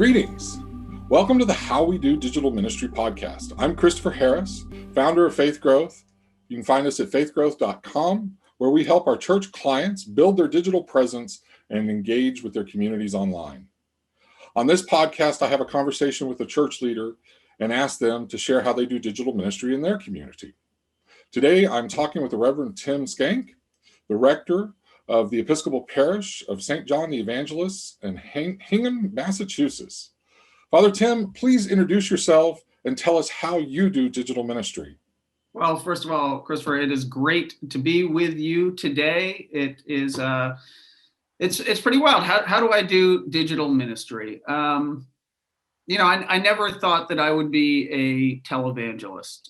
Greetings. Welcome to the How We Do Digital Ministry podcast. I'm Christopher Harris, founder of Faith Growth. You can find us at faithgrowth.com, where we help our church clients build their digital presence and engage with their communities online. On this podcast, I have a conversation with a church leader and ask them to share how they do digital ministry in their community. Today, I'm talking with the Reverend Tim Schenck, the rector of the Episcopal Parish of St. John the Evangelist in Hingham, Massachusetts. Father Tim, please introduce yourself and tell us how you do digital ministry. Well, first of all, Christopher, it is great to be with you today. It is, it's pretty wild. How do I do digital ministry? I never thought that I would be a televangelist,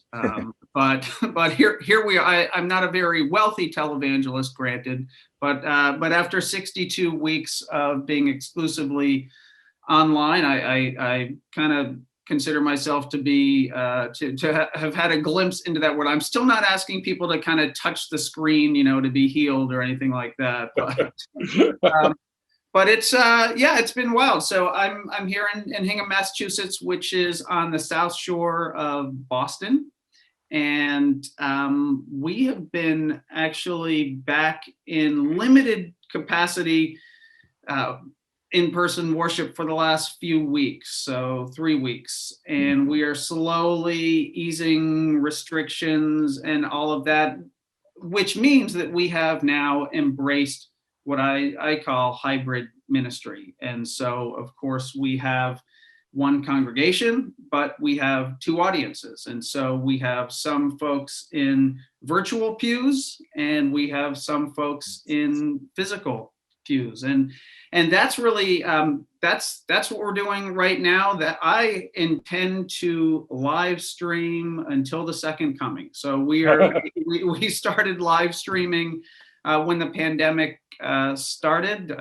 but here we are. I'm not a very wealthy televangelist, granted, but after 62 weeks of being exclusively online, I kind of consider myself to be to have had a glimpse into that world. I'm still not asking people to kind of touch the screen, to be healed or anything like that. But it's it's been wild. So I'm here in Hingham, Massachusetts, which is on the South Shore of Boston, and we have been actually back in limited capacity in-person worship for the last few weeks, so 3 weeks, and we are slowly easing restrictions and all of that, which means that we have now embraced what I call hybrid ministry. And so, of course, we have one congregation, but we have two audiences. And so we have some folks in virtual pews, and we have some folks in physical pews. And that's really, that's what we're doing right now, that I intend to live stream until the second coming. So we started live streaming when the pandemic started.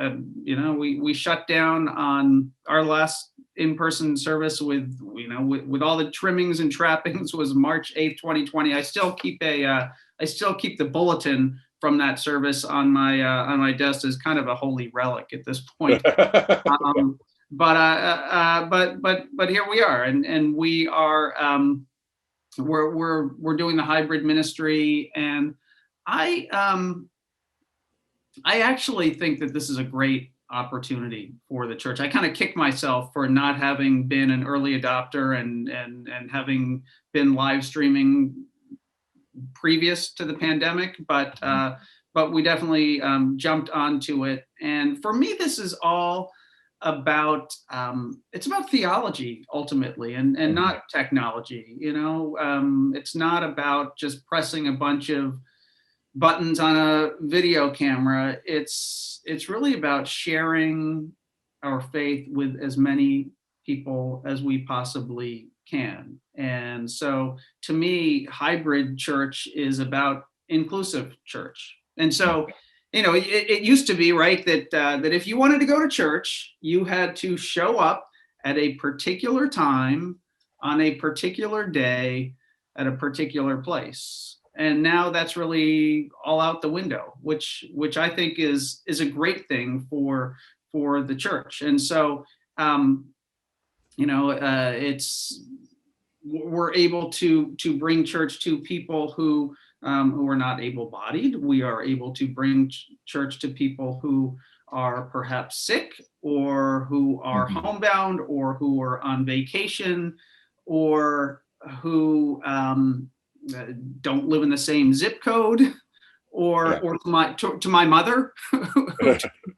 We shut down on our last in-person service with all the trimmings and trappings was March 8th, 2020. I still keep the bulletin from that service on my desk as kind of a holy relic at this point. But here we are, and we are we're doing the hybrid ministry, and I actually think that this is a great opportunity for the church. I kind of kick myself for not having been an early adopter and having been live streaming previous to the pandemic, but we definitely jumped onto it. And for me, this is all about it's about theology ultimately, and not technology. It's not about just pressing a bunch of buttons on a video camera. It's really about sharing our faith with as many people as we possibly can. And so to me, hybrid church is about inclusive church. And so, it used to be, right, that if you wanted to go to church, you had to show up at a particular time on a particular day at a particular place. And now that's really all out the window, which I think is a great thing for the church. And so, we're able to bring church to people who are not able-bodied. We are able to bring church to people who are perhaps sick, or who are homebound, or who are on vacation, or who don't live in the same zip code, or to my mother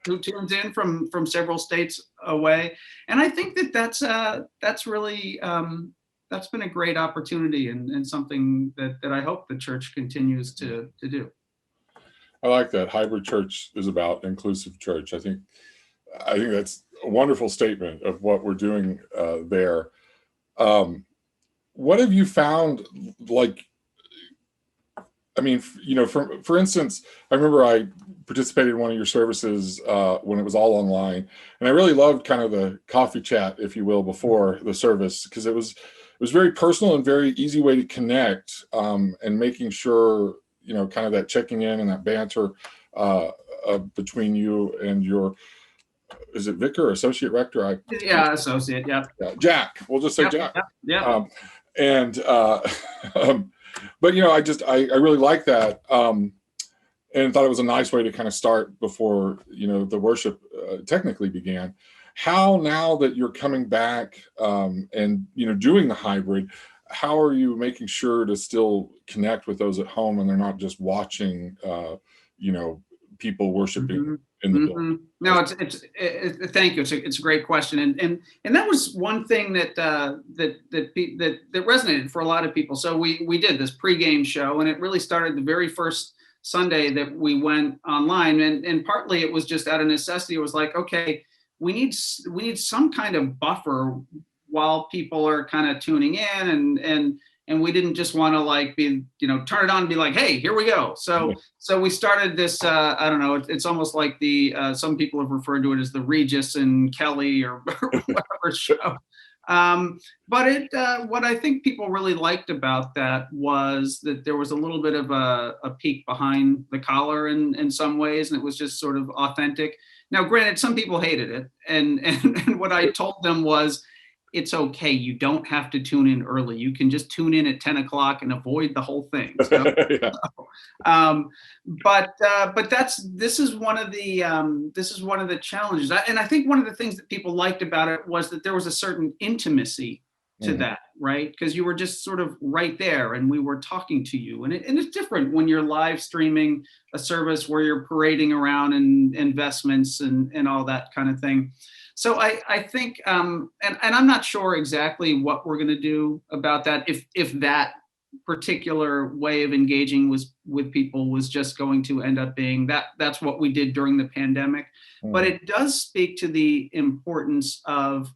who tunes in from several states away. And I think that's really that's been a great opportunity, and something that I hope the church continues to do. I like that. Hybrid church is about inclusive church. I think that's a wonderful statement of what we're doing there. What have you found? For instance, I remember I participated in one of your services when it was all online, and I really loved kind of the coffee chat, if you will, before the service, because it was very personal and very easy way to connect, and making sure, kind of that checking in and that banter between you and your is it vicar or associate rector? Yeah, associate. Yep. Yeah, Jack. We'll just say Yep. Jack. Yep. And but I really like that, and thought it was a nice way to kind of start before the worship technically began. How, now that you're coming back and doing the hybrid, how are you making sure to still connect with those at home and they're not just watching people worshiping in the building? No, it's thank you. It's a great question, and that was one thing that resonated for a lot of people. So we did this pregame show, and it really started the very first Sunday that we went online, and partly it was just out of necessity. It was like, okay, we need some kind of buffer while people are kind of tuning in, and we didn't just want to like be, turn it on and be like, hey, here we go. So we started this, I don't know, it's almost like some people have referred to it as the Regis and Kelly or whatever show. But what I think people really liked about that was that there was a little bit of a peek behind the collar in some ways, and it was just sort of authentic. Now, granted, some people hated it, and what I told them was, it's okay. You don't have to tune in early. You can just tune in at 10 o'clock and avoid the whole thing. So, but this is one of the challenges. And I think one of the things that people liked about it was that there was a certain intimacy to that, right? Because you were just sort of right there and we were talking to you. And it's different when you're live streaming a service where you're parading around and investments and all that kind of thing. So I think, and I'm not sure exactly what we're going to do about that, if that particular way of engaging with people was just going to end up being that's what we did during the pandemic. But it does speak to the importance of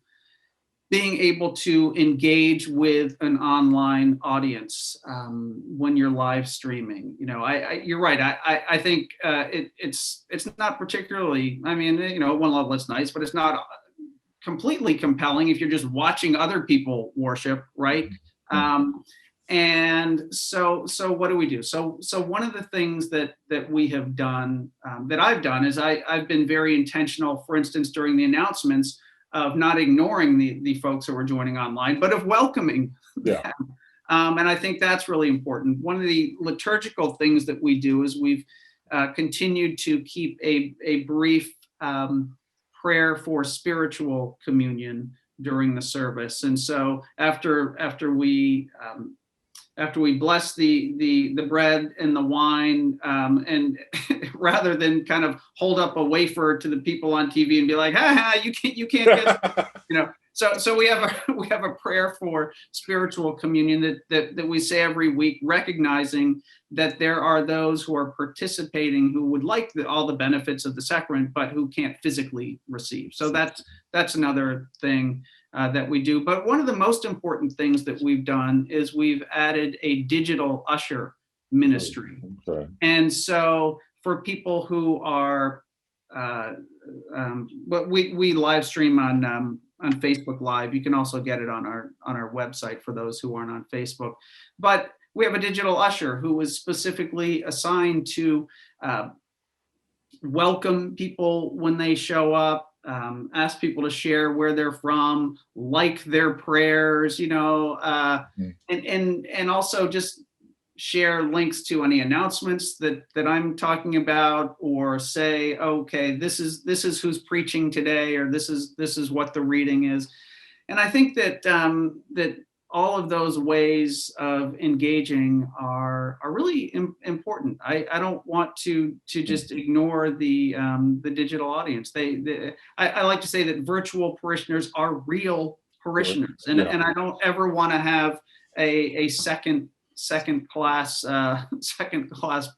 being able to engage with an online audience when you're live streaming. You're right. I think it's not particularly, I mean, at one level it's nice, but it's not completely compelling if you're just watching other people worship, right? And so what do we do? So one of the things that we have done, that I've done, is I've been very intentional, for instance, during the announcements, of not ignoring the folks who are joining online, but of welcoming them. And I think that's really important. One of the liturgical things that we do is we've continued to keep a brief prayer for spiritual communion during the service. And so after we bless the bread and the wine, and rather than kind of hold up a wafer to the people on TV and be like, you can't get, so we have a prayer for spiritual communion that we say every week, recognizing that there are those who are participating who would like all the benefits of the sacrament, but who can't physically receive. So that's another thing that we do. But one of the most important things that we've done is we've added a digital usher ministry. Okay. And so for people who are, we live stream on Facebook Live. You can also get it on our website for those who aren't on Facebook. But we have a digital usher who was specifically assigned to welcome people when they show up, ask people to share where they're from, like their prayers, and also just share links to any announcements that I'm talking about, or say, okay, this is who's preaching today, or this is what the reading is. And I think that that all of those ways of engaging are really important. I don't want to just ignore the digital audience. I like to say that virtual parishioners are real parishioners, and I don't ever want to have a second class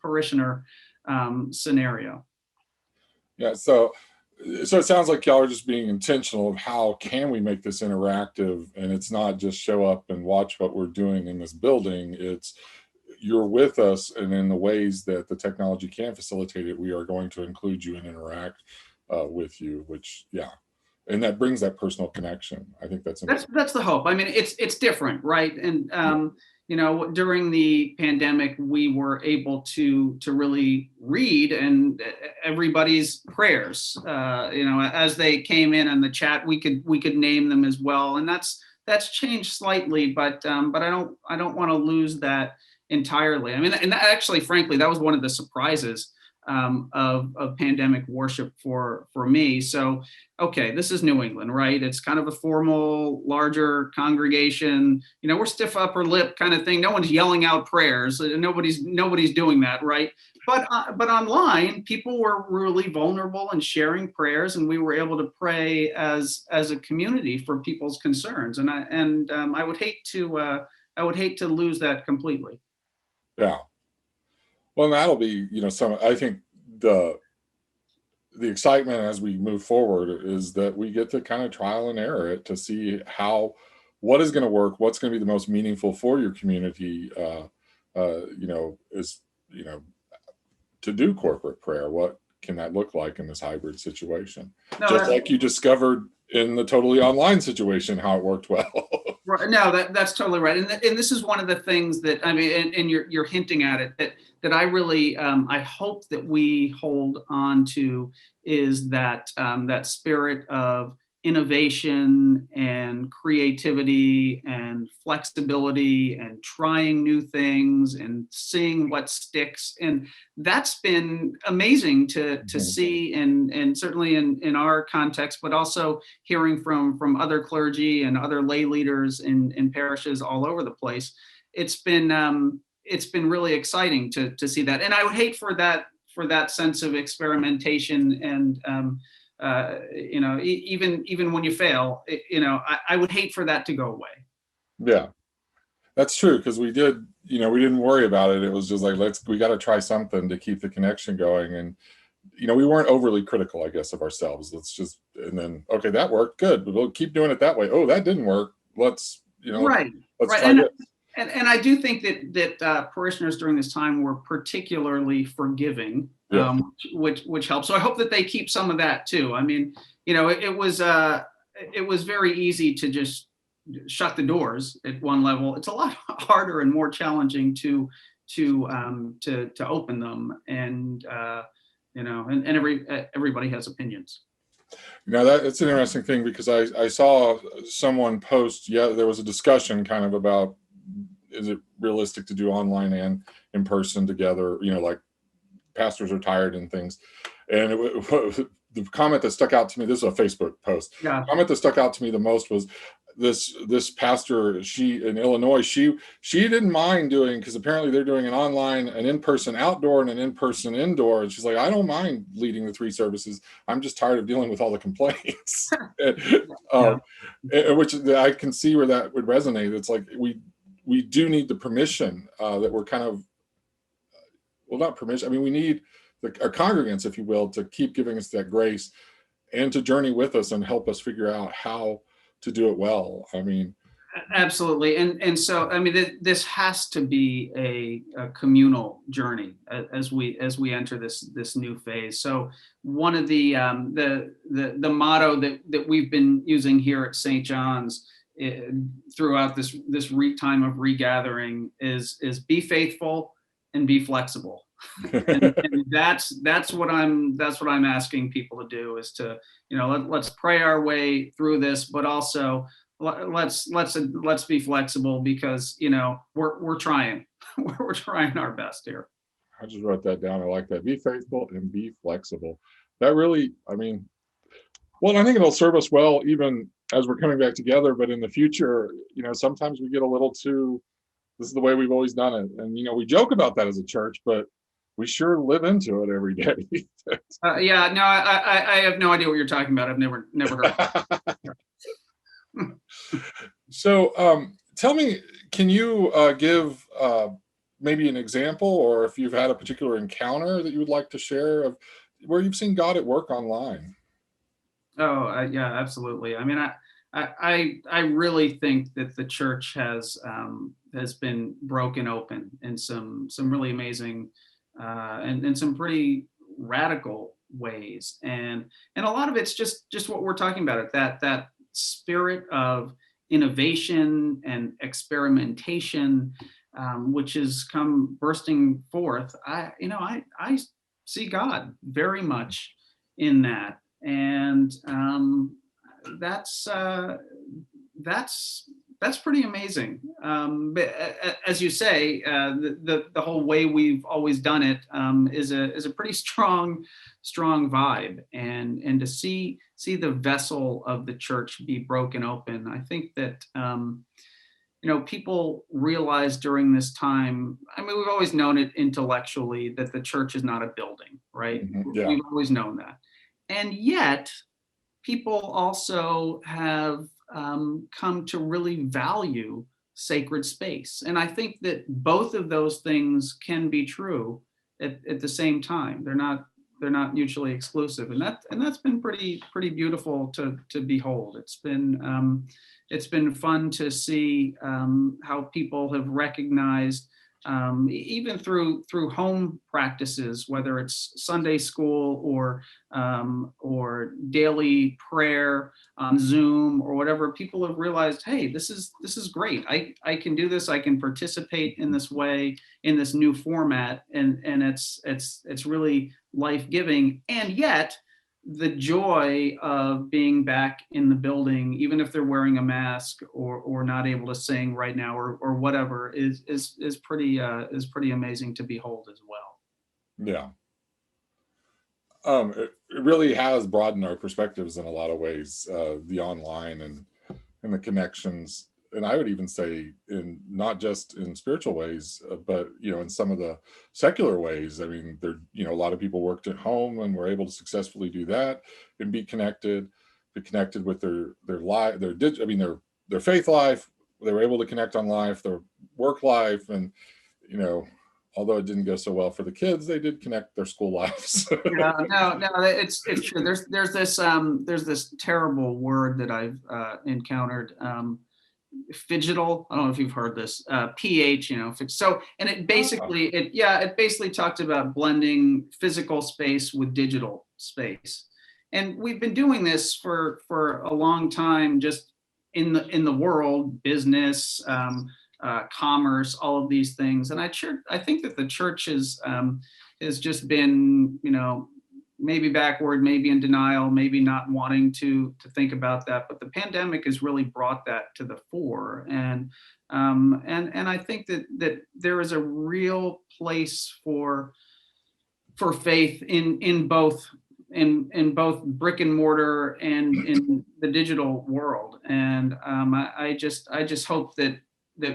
parishioner scenario. Yeah. So it sounds like y'all are just being intentional of how can we make this interactive, and it's not just show up and watch what we're doing in this building. It's you're with us, and in the ways that the technology can facilitate it, we are going to include you and interact with you, which, and that brings that personal connection. I think that's the hope. I mean, it's different, right? And during the pandemic, we were able to really read and everybody's prayers, as they came in the chat, we could name them as well. And that's changed slightly, but I don't want to lose that entirely. I mean, and actually, frankly, that was one of the surprises of pandemic worship for me. So, okay, this is New England, right? It's kind of a formal, larger congregation. We're stiff upper lip kind of thing. No one's yelling out prayers. Nobody's doing that, right? But online, people were really vulnerable and sharing prayers, and we were able to pray as a community for people's concerns. And I would hate to lose that completely. Yeah. Well, that'll be, I think the excitement as we move forward is that we get to kind of trial and error it to see what is going to work, what's going to be the most meaningful for your community, to do corporate prayer. What can that look like in this hybrid situation? Just like you discovered in the totally online situation, how it worked well. Right. No, that's totally right. And this is one of the things that, I mean, and you're hinting at it, that I really, I hope that we hold on to is that spirit of innovation and creativity and flexibility and trying new things and seeing what sticks. And that's been amazing to see, and certainly in our context, but also hearing from other clergy and other lay leaders in parishes all over the place. It's been really exciting to see that. And I would hate for that sense of experimentation and even when you fail, I would hate for that to go away. Yeah, that's true. Because we didn't worry about it. It was just like, we got to try something to keep the connection going. And, we weren't overly critical, I guess, of ourselves. And then, okay, that worked. Good. We'll keep doing it that way. Oh, that didn't work. Let's try this. And I do think that parishioners during this time were particularly forgiving, which helps. So I hope that they keep some of that too. I mean, it was very easy to just shut the doors at one level. It's a lot harder and more challenging to open them, and everybody has opinions. That's an interesting thing, because I saw someone post, there was a discussion kind of about, is it realistic to do online and in person together? Like pastors are tired and things. And the comment that stuck out to me, this is a Facebook post. Yeah. The comment that stuck out to me the most was this pastor, she in Illinois, she didn't mind doing, because apparently they're doing an online, an in-person outdoor, and an in-person indoor. And she's like, I don't mind leading the 3 services. I'm just tired of dealing with all the complaints. Which I can see where that would resonate. It's like we do need the permission that we're kind of, not permission. I mean, we need our congregants, if you will, to keep giving us that grace and to journey with us and help us figure out how to do it well. I mean, absolutely. And so, I mean, this has to be a communal journey as we enter this new phase. So one of the motto that we've been using here at St. John's throughout this time of regathering is be faithful and be flexible. and that's what I'm asking people to do, is to, let's pray our way through this, but also let's be flexible, because we're trying we're trying our best here. I just wrote that down. I like that. Be faithful and be flexible. That really, I mean, well, I think it'll serve us well even as we're coming back together, but in the future, sometimes we get a little too, this is the way we've always done it. And, we joke about that as a church, but we sure live into it every day. I have no idea what you're talking about. I've never heard. So tell me, can you give maybe an example, or if you've had a particular encounter that you would like to share of where you've seen God at work online? Oh, yeah, absolutely. I mean, I really think that the church has been broken open in some really amazing and some pretty radical ways, and a lot of it's just what we're talking about, that spirit of innovation and experimentation, which has come bursting forth. I see God very much in that, and that's pretty amazing. But as you say, the whole way we've always done it is a pretty strong vibe, and to see the vessel of the church be broken open. I think that people realize during this time. I mean, we've always known it intellectually that the church is not a building, right? Yeah. We've always known that, and yet people also have come to really value sacred space. And I think that both of those things can be true at the same time. They're not mutually exclusive, and that's been pretty beautiful to behold. It's been fun to see how people have recognized, even through home practices, whether it's Sunday school or daily prayer on Zoom or whatever. People have realized, hey, this is great. I can do this. I can participate in this way, in this new format, and it's really life-giving. And yet, the joy of being back in the building, even if they're wearing a mask or not able to sing right now or whatever, is pretty amazing to behold as well. Yeah. It really has broadened our perspectives in a lot of ways, the online and the connections. And I would even say in not just in spiritual ways, but in some of the secular ways. I mean, a lot of people worked at home and were able to successfully do that and be connected with their life, their faith life. They were able to connect on life, their work life, and although it didn't go so well for the kids, they did connect their school lives. No, it's true. There's this terrible word that I've encountered. Phygital. I don't know if you've heard this. PH. So, and it basically talked about blending physical space with digital space, and we've been doing this for a long time, just in the world, business, commerce, all of these things. And I think that the church has just been, maybe backward, maybe in denial, maybe not wanting to think about that. But the pandemic has really brought that to the fore. And I think that there is a real place for faith in both brick and mortar and in the digital world. And I just hope that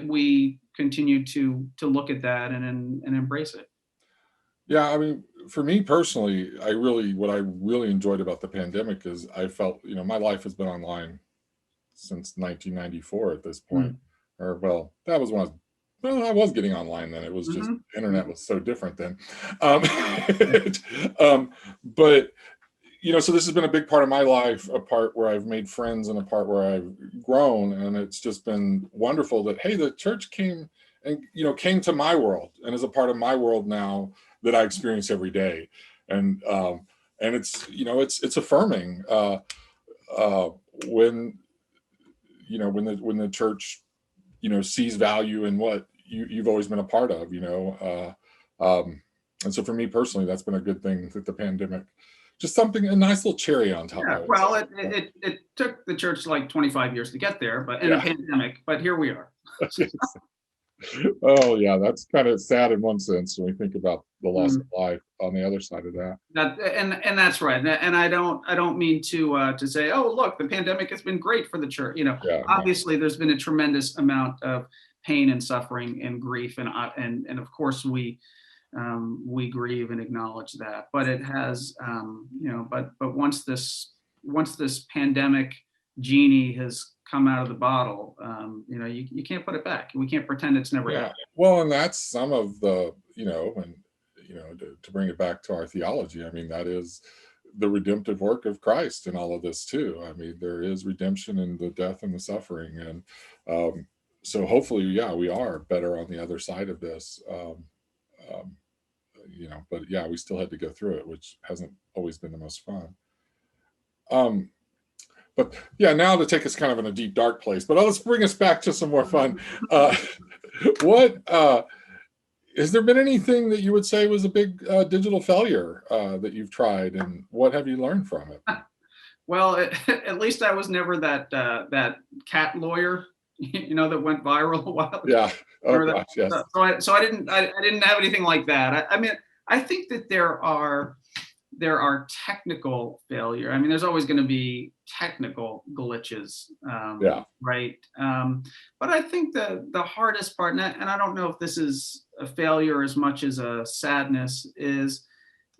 we continue to look at that and embrace it. Yeah, I mean, for me personally, what I really enjoyed about the pandemic is I felt, my life has been online since 1994 at this point. Or, well, that was when I was getting online then. It was just internet was so different then. But so this has been a big part of my life, a part where I've made friends and a part where I've grown, and it's just been wonderful that, hey, the church came to my world and is a part of my world now that I experience every day. And it's, it's affirming when the church, sees value in what you've always been a part of, and so for me personally, that's been a good thing that the pandemic, just a nice little cherry on top. Yeah, well, it took the church like 25 years to get there, but in a pandemic, but here we are. Oh yeah, that's kind of sad in one sense when we think about the loss of life on the other side of that. And that's right. And I don't mean to say, oh look, the pandemic has been great for the church. Obviously there's been a tremendous amount of pain and suffering and grief, and of course we grieve and acknowledge that. But it has, but once this pandemic genie has come out of the bottle, you can't put it back. We can't pretend it's never happened. Well, and that's some of the, to bring it back to our theology, I mean, that is the redemptive work of Christ in all of this too. I mean, there is redemption in the death and the suffering. And so hopefully, we are better on the other side of this. But we still had to go through it, which hasn't always been the most fun. But yeah, now to take us kind of in a deep, dark place, but let's bring us back to some more fun. What has there been anything that you would say was a big digital failure that you've tried, and what have you learned from it? Well, at least I was never that cat lawyer, that went viral a while ago. Yeah. Oh That? gosh, yes. So I didn't have anything like that. I mean, I think that there are technical failure. I mean, there's always going to be technical glitches, Yeah. right? But I think the hardest part, and I don't know if this is a failure as much as a sadness, is,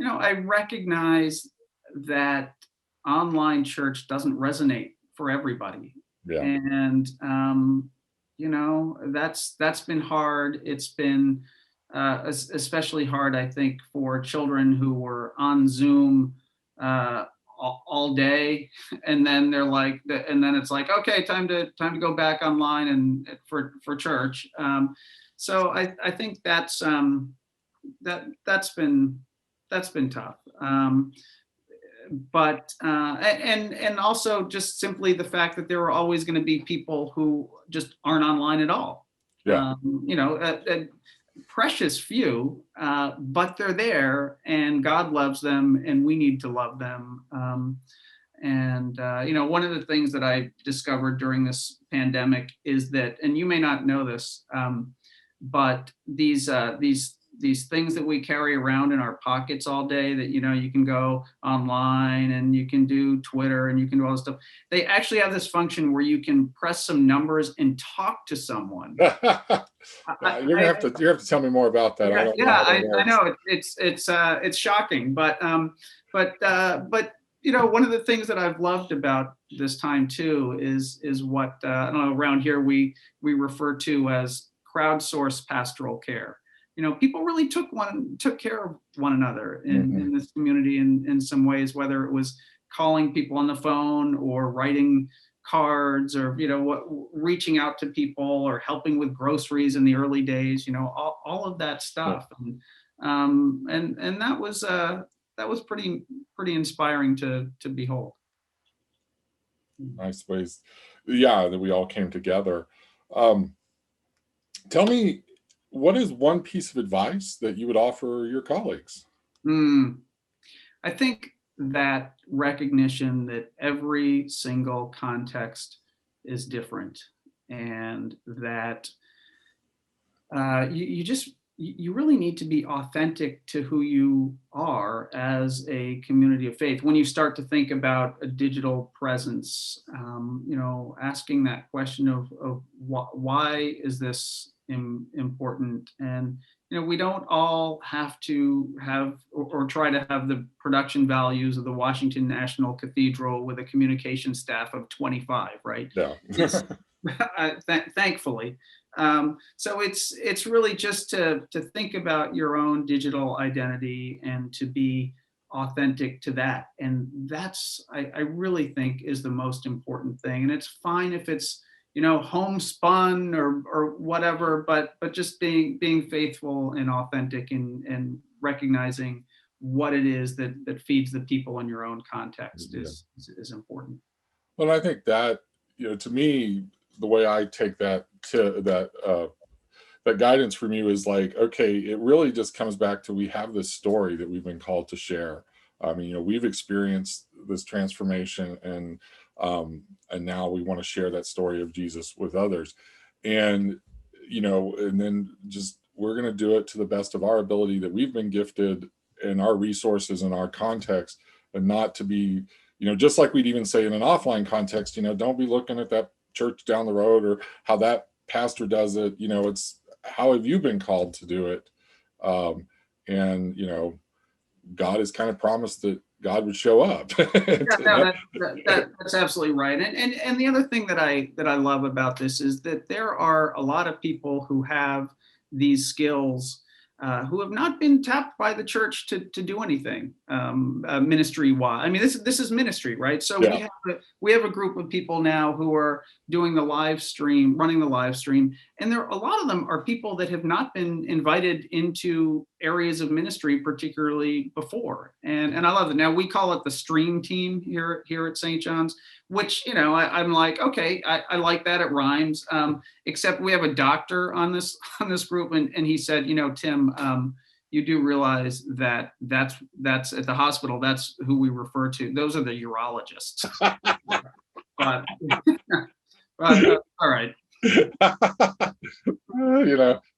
I recognize that online church doesn't resonate for everybody. Yeah. And, that's been hard. It's been especially hard, I think, for children who were on Zoom all day, and then it's like, okay, time to go back online and for church. So I think that's been tough. But and also just simply the fact that there are always going to be people who just aren't online at all. Yeah. Precious few, but they're there, and God loves them, and we need to love them. One of the things that I discovered during this pandemic is that, and you may not know this, but these things that we carry around in our pockets all day, that you can go online and you can do Twitter and you can do all this stuff. They actually have this function where you can press some numbers and talk to someone. You're gonna have to tell me more about that. I know it's shocking, but one of the things that I've loved about this time too is what I don't know, around here we refer to as crowdsourced pastoral care. People really took care of one another in this community in some ways, whether it was calling people on the phone or writing cards or, reaching out to people or helping with groceries in the early days, all of that stuff. And that was pretty inspiring to behold. Nice ways. Yeah, that we all came together. Tell me, what is one piece of advice that you would offer your colleagues? I think that recognition that every single context is different, and that you really need to be authentic to who you are as a community of faith. When you start to think about a digital presence, asking that question of why is this important? And we don't all have to have or try to have the production values of the Washington National Cathedral with a communication staff of 25, right? Yeah. Thankfully. So it's really just to think about your own digital identity and to be authentic to that. And that's, I really think, is the most important thing. And it's fine if it's, homespun or whatever, but just being faithful and authentic and recognizing what it is that feeds the people in your own context is important. Well, I think that, to me, the way I take that guidance from you is like, okay, it really just comes back to, we have this story that we've been called to share. I mean, we've experienced this transformation, and now we want to share that story of Jesus with others. And, and then just, we're going to do it to the best of our ability that we've been gifted in our resources and our context, and not to be, just like we'd even say in an offline context, don't be looking at that church down the road or how that pastor does it. It's how have you been called to do it? And God has kind of promised that God would show up. That's absolutely right. And the other thing that I love about this is that there are a lot of people who have these skills who have not been tapped by the church to do anything ministry-wise. I mean, this is ministry, right? So we have a group of people now who are doing the live stream, running the live stream, and a lot of them are people that have not been invited into areas of ministry, particularly before. And I love it. Now we call it the stream team here at St. John's, which, I'm like, okay, I like that. It rhymes. Except we have a doctor on this group, and he said, Tim, you do realize that's at the hospital, that's who we refer to. Those are the urologists. but all right.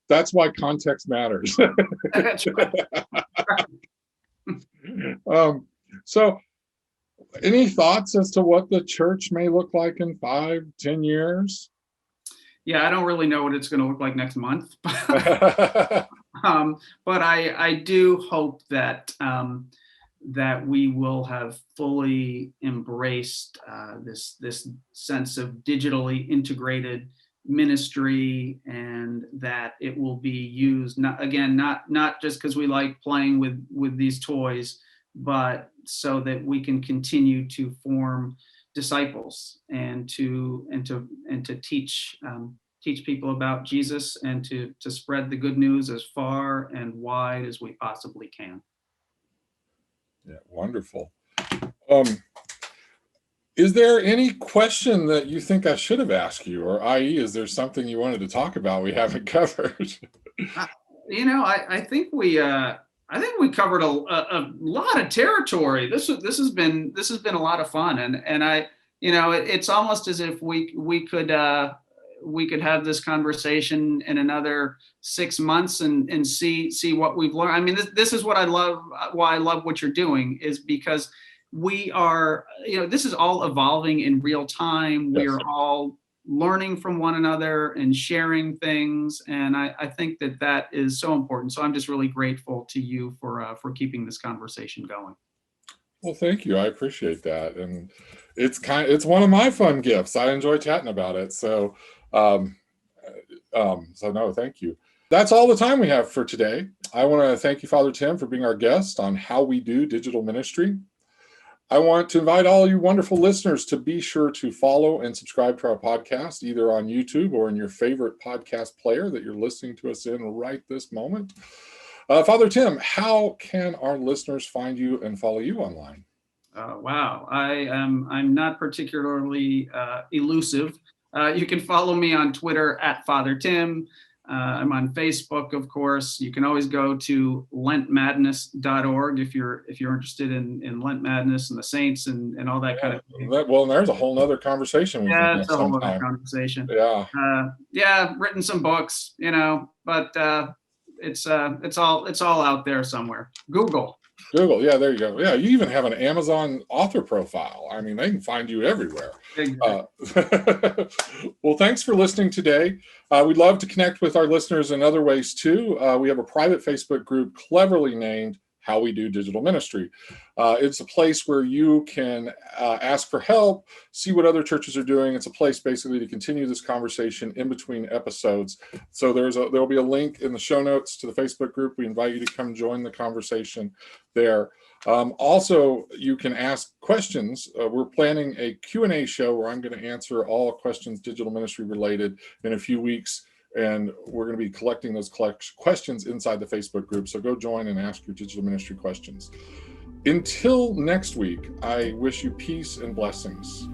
That's why context matters. That's right. So any thoughts as to what the church may look like in 5-10 years? Yeah, I don't really know what it's going to look like next month. But I do hope that we will have fully embraced this sense of digitally integrated ministry, and that it will be used not just because we like playing with these toys, but so that we can continue to form disciples and to teach people about Jesus, and to spread the good news as far and wide as we possibly can. Yeah, wonderful. Is there any question that you think I should have asked you, or i.e., is there something you wanted to talk about we haven't covered? I think we covered a lot of territory. This has been a lot of fun, and it's almost as if we could have this conversation in another 6 months and see what we've learned. I mean, this is what I love. Why I love what you're doing is because we are, this is all evolving in real time. We are all learning from one another and sharing things. And I think that is so important. So I'm just really grateful to you for keeping this conversation going. Well, thank you. I appreciate that. And it's one of my fun gifts. I enjoy chatting about it. So, no, thank you. That's all the time we have for today. I want to thank you, Father Tim, for being our guest on How We Do Digital Ministry. I want to invite all you wonderful listeners to be sure to follow and subscribe to our podcast, either on YouTube or in your favorite podcast player that you're listening to us in right this moment. Father Tim, how can our listeners find you and follow you online? Wow, I'm not particularly elusive. You can follow me on Twitter at Father Tim. I'm on Facebook, of course. You can always go to lentmadness.org if you're interested in Lent Madness and the saints and all that kind of thing. Well, there's a whole nother conversation. It's a whole other conversation. Yeah. Written some books, but it's all out there somewhere. Google, yeah, there you go. Yeah, you even have an Amazon author profile. I mean, they can find you everywhere. Exactly. Well, thanks for listening today. We'd love to connect with our listeners in other ways too. We have a private Facebook group cleverly named How We Do Digital Ministry. It's a place where you can ask for help, see what other churches are doing. It's a place basically to continue this conversation in between episodes. So there will be a link in the show notes to the Facebook group. We invite you to come join the conversation there. Also, you can ask questions. We're planning a Q&A show where I'm going to answer all questions digital ministry related in a few weeks. And we're going to be collecting those questions inside the Facebook group. So go join and ask your digital ministry questions. Until next week, I wish you peace and blessings.